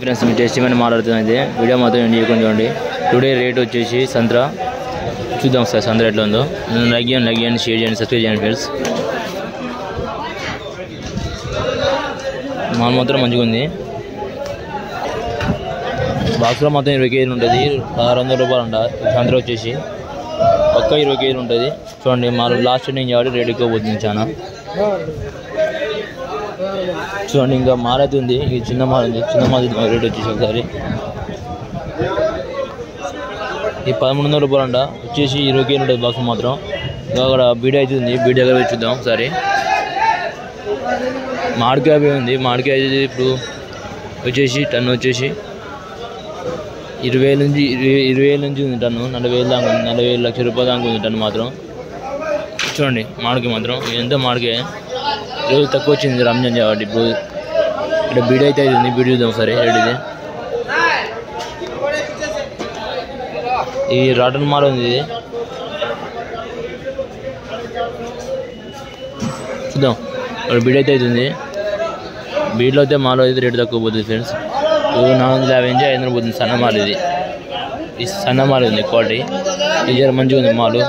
Friends మీ tasting మాట్లాడుతుంది video మాత్రం enjoy చూడండి. టుడే రేట్ వచ్చేసి సంత్రా చూద్దాం సార్. సంత్రా ఎట్లా ఉందో లైక్ చేయండి షేర్ చేయండి సబ్స్క్రైబ్ చేయండి ఫ్రెండ్స్. మాల్ మాత్రం మంచిగా ఉంది. బాక్స్లో మొత్తం 20 కేజీలు ఉంటుంది. 600 రూపాయలు అంట. సంత్రా వచ్చేసి పక్క 20 కేజీలు ఉంటుంది. చూడండి మాల్ లాస్ట్ నేను కాబట్టి రేట్ ఎక్కువ పోతుంది చాలా. చూడండి ఇంకా మాల్ అయితే ఉంది. ఈ చిన్న మాల్ ఉంది. చిన్న మాల్ రేట్ వచ్చేసి ఒకసారి ఈ 1100 రూపాయలు అంట. వచ్చేసి 20 కేజీలు ఉంటుంది బాక్స్ మాత్రం. ఇంకా అక్కడ బీడీ అయితే ఉంది. బీడీ దగ్గర చూద్దాం ఒకసారి. మామిడికాయ ఉంది. మామిడికాయ ఇప్పుడు వచ్చేసి టన్ను వచ్చేసి 20,000 నుంచి ఉంది టన్ను. 40,000 దాకా ఉంది. 40,000 లక్ష రూపాయలు దాకా ఉంది టన్ను మాత్రం. చూడండి మామిడికాయ మాత్రం ఎంత మామిడికాయ ఈరోజు తక్కువ వచ్చింది రంజాన్ కాబట్టి. ఇప్పుడు ఇక్కడ బీడీ అయితే ఉంది. బీడీ చూద్దాం ఒకసారి రేట్ ఇది. ఈ రాటన్ మాల్ ఉంది. ఇది చూద్దాం. బీడీ అయితే అవుతుంది. బీడీలో అయితే మాల్ అయితే రేటు తక్కువ పోతుంది ఫ్రెండ్స్. 450 నుంచి 500 పోతుంది. సన్న మాల్ ఇది. ఈ సన్న మాల్ ఉంది క్వాలిటీ. ఇది మంచిగా ఉంది మాలు.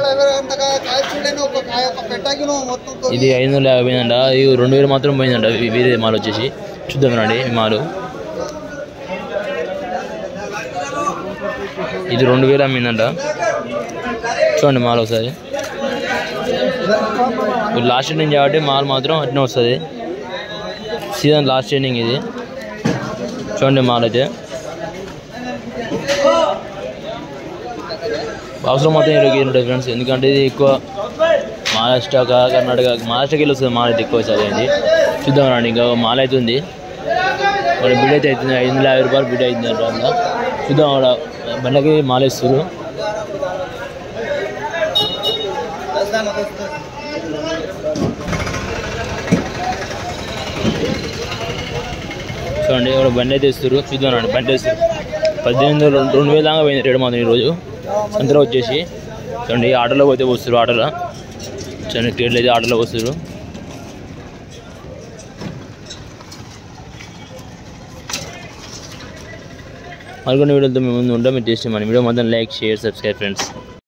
ఇది 550 పోయిందంట. ఇది 2000 మాత్రం పోయిందంట. వేరే మాల్ వచ్చేసి చూద్దాం రండి. ఈ మాలు ఇది 2000 అమ్మిందంట. చూడండి మాల్ ఒకసారి. లాస్ట్ ఎండింగ్ కాబట్టి మాల్ మాత్రం అట్నే వస్తుంది. సీజన్ లాస్ట్ ఎండింగ్ ఇది. చూడండి మాల్ అయితే బాక్స్లో మొత్తం 20 కేజీలు ఉంటుంది ఫ్రెండ్స్. ఎందుకంటే ఇది ఎక్కువ మహారాష్ట్ర కర్ణాటక మహారాష్ట్రకి వెళ్ళి వస్తుంది మాల్ అయితే ఎక్కువ సార్ అది. చూద్దాం రండి. ఇంకా మాల్ అయితే ఉంది. మరి బిడ్ అయితే అవుతుంది. 550 రూపాయలు బిడ్ అవుతుంది అంట. చూద్దాం అక్కడ బండ్లకి మాల్ ఇస్తారు. చూడండి ఇక్కడ బండి అయితే ఇస్తారు. చూద్దాం రండి. బండి ఇస్తారు 18,000 2000 దాకా పోయింది రేటు మాత్రం ఈరోజు. సంతలో వచ్చేసి చూడండి ఆటోలో పోతే వస్తారు. ఆటోలో చూడండి కేట్లు అయితే ఆటోలో వస్తారు. మరికొన్ని వీడియోలతో మేము ముందు ఉంటాం. మీరు టేస్ట్ మన వీడియో మొత్తం లైక్ షేర్ సబ్స్క్రైబ్ ఫ్రెండ్స్.